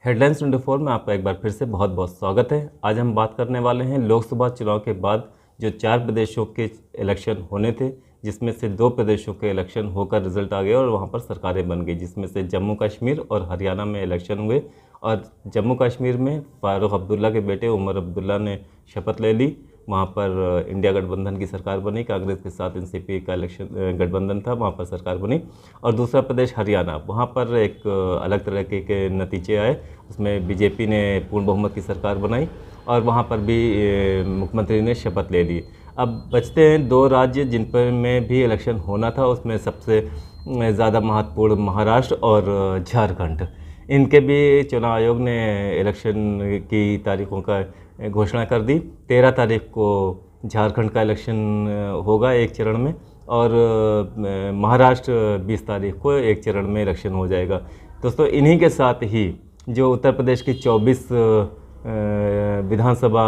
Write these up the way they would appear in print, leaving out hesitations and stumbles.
Headlines 24 में आपका एक बार फिर से बहुत बहुत स्वागत है। आज हम बात करने वाले हैं लोकसभा चुनाव के बाद जो 4 प्रदेशों के इलेक्शन होने थे, जिसमें से 2 प्रदेशों के इलेक्शन होकर रिजल्ट आ गया और वहां पर सरकारें बन गई, जिसमें से जम्मू कश्मीर और हरियाणा में इलेक्शन हुए। और जम्मू कश्मीर में फारूक अब्दुल्ला के बेटे उमर अब्दुल्ला ने शपथ ले ली। वहाँ पर इंडिया गठबंधन की सरकार बनी, कांग्रेस के साथ एनसीपी का इलेक्शन गठबंधन था, वहाँ पर सरकार बनी। और दूसरा प्रदेश हरियाणा, वहाँ पर एक अलग तरह के नतीजे आए। उसमें बीजेपी ने पूर्ण बहुमत की सरकार बनाई और वहाँ पर भी मुख्यमंत्री ने शपथ ले ली। अब बचते हैं 2 राज्य जिन पर में भी इलेक्शन होना था। उसमें सबसे ज़्यादा महत्वपूर्ण महाराष्ट्र और झारखंड। इनके भी चुनाव आयोग ने इलेक्शन की तारीखों का घोषणा कर दी। 13 तारीख को झारखंड का इलेक्शन होगा एक चरण में, और महाराष्ट्र 20 तारीख को एक चरण में इलेक्शन हो जाएगा। दोस्तों, इन्हीं के साथ ही जो उत्तर प्रदेश की 24 विधानसभा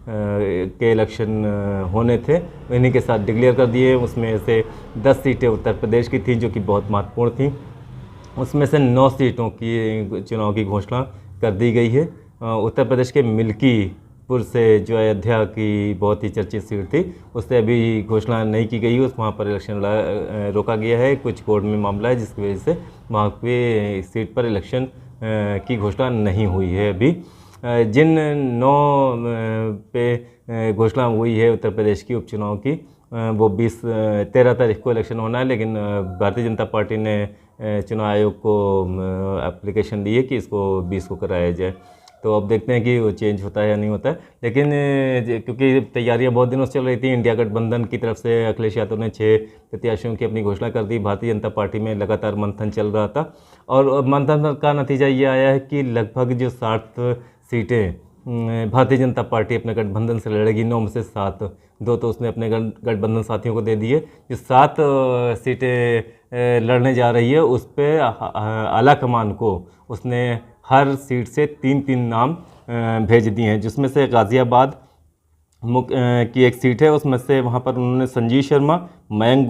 के इलेक्शन होने थे, इन्हीं के साथ डिक्लेयर कर दिए। उसमें से 10 सीटें उत्तर प्रदेश की थीं जो कि बहुत महत्वपूर्ण थीं। उसमें से 9 सीटों की चुनाव की घोषणा कर दी गई है। उत्तर प्रदेश के मिल्कीपुर से जो अयोध्या की बहुत ही चर्चित सीट थी, उससे अभी घोषणा नहीं की गई। वहाँ पर इलेक्शन रोका गया है। कुछ कोर्ट में मामला है जिसकी वजह से वहाँ पे सीट पर इलेक्शन की घोषणा नहीं हुई है अभी। जिन 9 पे घोषणा हुई है उत्तर प्रदेश की उपचुनाव की, वो 13 तारीख को इलेक्शन होना है। लेकिन भारतीय जनता पार्टी ने चुनाव आयोग को एप्लीकेशन दी है कि इसको 20 को कराया जाए। तो अब देखते हैं कि वो चेंज होता है या नहीं होता है। लेकिन क्योंकि तैयारियां बहुत दिनों से चल रही थी, इंडिया गठबंधन की तरफ से अखिलेश यादव ने 6 प्रत्याशियों की अपनी घोषणा कर दी। भारतीय जनता पार्टी में लगातार मंथन चल रहा था और मंथन का नतीजा ये आया है कि लगभग जो 60 सीटें भारतीय जनता पार्टी अपने गठबंधन से लड़ेगी। 9 में से 7, 2 तो उसने अपने गठबंधन साथियों को दे दिए। जो 7 सीटें लड़ने जा रही है, उस पर आला कमान को उसने हर सीट से 3-3 नाम भेज दिए हैं, जिसमें से गाज़ियाबाद की एक सीट है। उसमें से वहाँ पर उन्होंने संजीव शर्मा, मयंक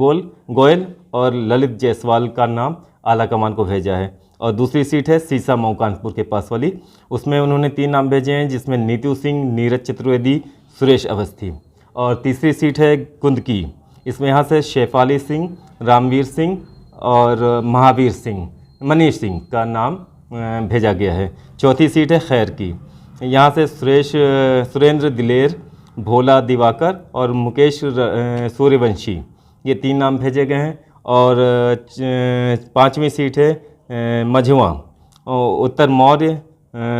गोयल और ललित जायसवाल का नाम आला कमान को भेजा है। और दूसरी सीट है सीसा मऊ कानपुर के पास वाली, उसमें उन्होंने 3 नाम भेजे हैं, जिसमें नीतू सिंह, नीरज चतुर्वेदी, सुरेश अवस्थी। और तीसरी सीट है कुंद की, इसमें यहाँ से शेफाली सिंह, रामवीर सिंह और मनीष सिंह का नाम भेजा गया है। चौथी सीट है खैर की, यहाँ से सुरेंद्र दिलेर, भोला दिवाकर और मुकेश सूर्यवंशी, ये 3 नाम भेजे गए हैं। और 5वीं सीट है मझुआ, उत्तर मौर्य,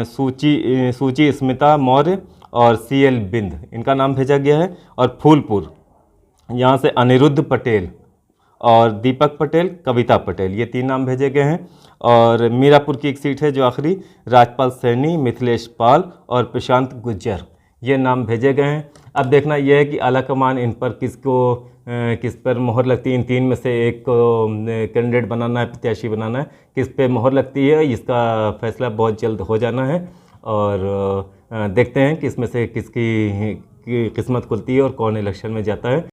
सूची स्मिता मौर्य और CL बिंद, इनका नाम भेजा गया है। और फूलपुर, यहाँ से अनिरुद्ध पटेल और दीपक पटेल, कविता पटेल, ये 3 नाम भेजे गए हैं। और मीरापुर की एक सीट है जो आखिरी, राजपाल सैनी, मिथिलेश पाल और प्रशांत गुज्जर, ये नाम भेजे गए हैं। अब देखना यह है कि आला कमान इन पर किस पर मोहर लगती है। इन 3 में से एक कैंडिडेट बनाना है, प्रत्याशी बनाना है, किस पे मोहर लगती है, इसका फैसला बहुत जल्द हो जाना है। और देखते हैं कि इसमें से किसकी किस्मत खुलती है और कौन इलेक्शन में जाता है।